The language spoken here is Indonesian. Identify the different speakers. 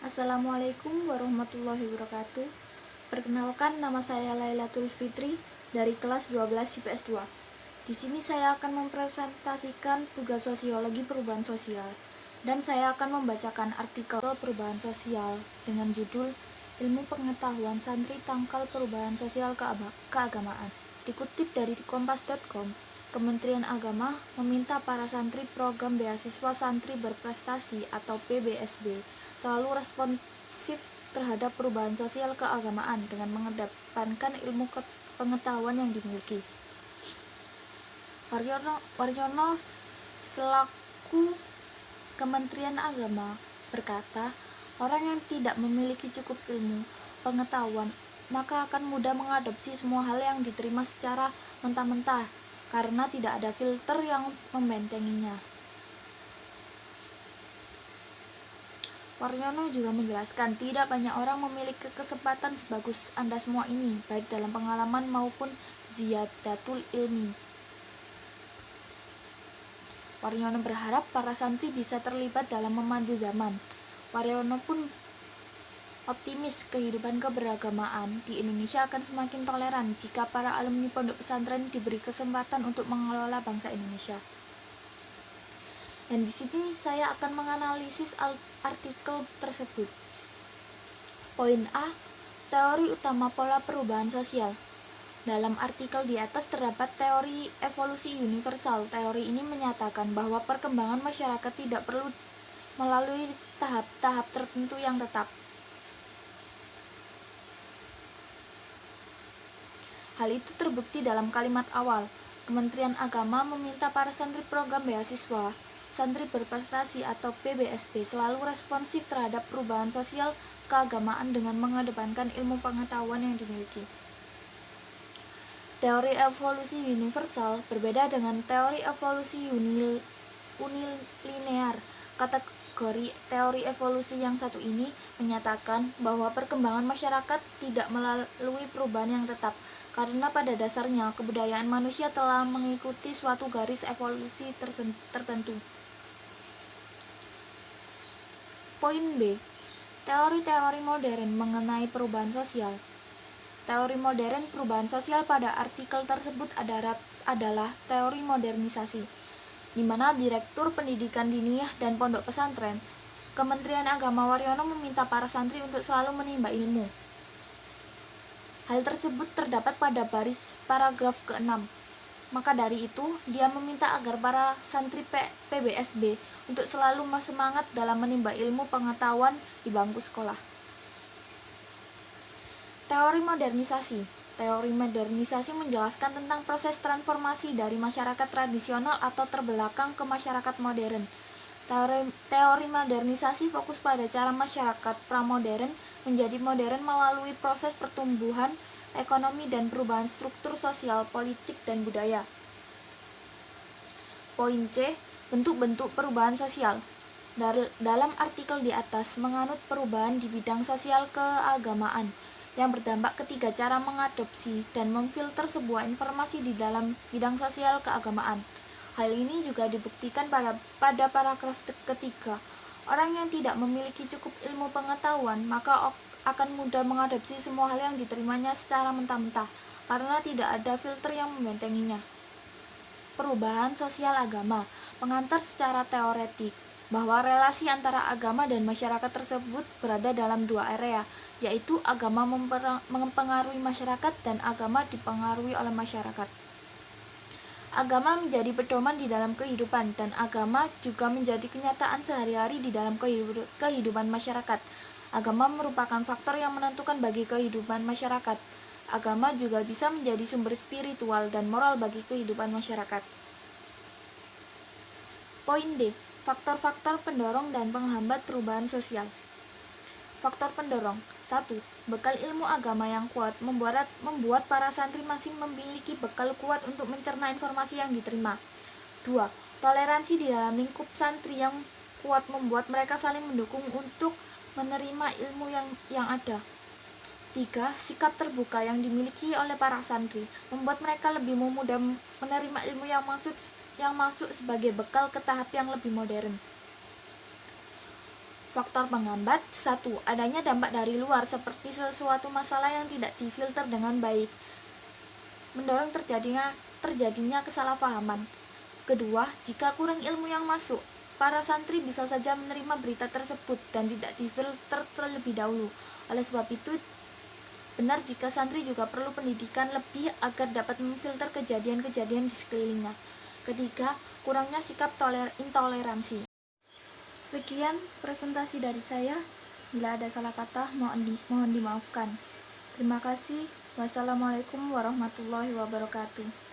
Speaker 1: Assalamualaikum warahmatullahi wabarakatuh. Perkenalkan, nama saya Lailatul Fitri dari kelas 12 IPS 2. Di sini saya akan mempresentasikan tugas sosiologi perubahan sosial dan saya akan membacakan artikel perubahan sosial dengan judul Ilmu Pengetahuan Santri Tangkal Perubahan Sosial Keagamaan. Dikutip dari kompas.com, Kementerian Agama meminta para santri program beasiswa santri berprestasi atau PBSB selalu responsif terhadap perubahan sosial keagamaan dengan mengedepankan ilmu pengetahuan yang dimiliki. Waryono selaku Kementerian Agama berkata, orang yang tidak memiliki cukup ilmu pengetahuan maka akan mudah mengadopsi semua hal yang diterima secara mentah-mentah karena tidak ada filter yang membentenginya. Waryono juga menjelaskan, tidak banyak orang memiliki kesempatan sebagus Anda semua ini, baik dalam pengalaman maupun ziyadatul ilmi. Waryono berharap para santri bisa terlibat dalam memandu zaman. Waryono pun optimis kehidupan keberagamaan di Indonesia akan semakin toleran jika para alumni pondok pesantren diberi kesempatan untuk mengelola bangsa Indonesia. Dan di sini saya akan menganalisis artikel tersebut. Poin A, teori utama pola perubahan sosial. Dalam artikel di atas terdapat teori evolusi universal. Teori ini menyatakan bahwa perkembangan masyarakat tidak perlu melalui tahap-tahap tertentu yang tetap. Hal itu terbukti dalam kalimat awal. Kementerian Agama meminta para santri program beasiswa santri berprestasi atau PBSB selalu responsif terhadap perubahan sosial keagamaan dengan mengedepankan ilmu pengetahuan yang dimiliki. Teori evolusi universal berbeda dengan teori evolusi unilinear. Kategori teori evolusi yang satu ini menyatakan bahwa perkembangan masyarakat tidak melalui perubahan yang tetap, karena pada dasarnya kebudayaan manusia telah mengikuti suatu garis evolusi tertentu. Poin B, teori-teori modern mengenai perubahan sosial. Teori modern perubahan sosial pada artikel tersebut adalah teori modernisasi, di mana Direktur Pendidikan Diniyah dan Pondok Pesantren, Kementerian Agama Waryono meminta para santri untuk selalu menimba ilmu. Hal tersebut terdapat pada baris paragraf ke-6. Maka dari itu, dia meminta agar para santri PBSB untuk selalu semangat dalam menimba ilmu pengetahuan di bangku sekolah. Teori modernisasi. Teori modernisasi menjelaskan tentang proses transformasi dari masyarakat tradisional atau terbelakang ke masyarakat modern. Teori modernisasi fokus pada cara masyarakat pramodern menjadi modern melalui proses pertumbuhan ekonomi dan perubahan struktur sosial, politik, dan budaya. Poin C, bentuk-bentuk perubahan sosial. Dalam artikel di atas menganut perubahan di bidang sosial keagamaan yang berdampak ketiga cara mengadopsi dan memfilter sebuah informasi di dalam bidang sosial keagamaan. Hal ini juga dibuktikan pada paragraf ketiga. Orang yang tidak memiliki cukup ilmu pengetahuan maka akan mudah mengadopsi semua hal yang diterimanya secara mentah-mentah karena tidak ada filter yang membentenginya. Perubahan sosial agama. Pengantar secara teoretik bahwa relasi antara agama dan masyarakat tersebut berada dalam dua area, yaitu agama mempengaruhi masyarakat dan agama dipengaruhi oleh masyarakat. Agama menjadi pedoman di dalam kehidupan dan agama juga menjadi kenyataan sehari-hari di dalam kehidupan masyarakat. Agama merupakan faktor yang menentukan bagi kehidupan masyarakat. Agama juga bisa menjadi sumber spiritual dan moral bagi kehidupan masyarakat. Poin D, faktor-faktor pendorong dan penghambat perubahan sosial. Faktor pendorong. 1. Bekal ilmu agama yang kuat membuat para santri masih memiliki bekal kuat untuk mencerna informasi yang diterima. 2. Toleransi di dalam lingkup santri yang kuat membuat mereka saling mendukung untuk menerima ilmu yang ada. 3. Sikap terbuka yang dimiliki oleh para santri membuat mereka lebih mudah menerima ilmu yang masuk sebagai bekal ke tahap yang lebih modern. Faktor penghambat 1. Adanya dampak dari luar seperti sesuatu masalah yang tidak difilter dengan baik, mendorong terjadinya kesalahpahaman. Kedua, jika kurang ilmu yang masuk, para santri bisa saja menerima berita tersebut dan tidak difilter terlebih dahulu. Oleh sebab itu, benar jika santri juga perlu pendidikan lebih agar dapat memfilter kejadian-kejadian di sekelilingnya. Ketiga, kurangnya sikap intoleransi. Sekian presentasi dari saya. Bila ada salah kata, mohon dimaafkan. Terima kasih. Wassalamualaikum warahmatullahi wabarakatuh.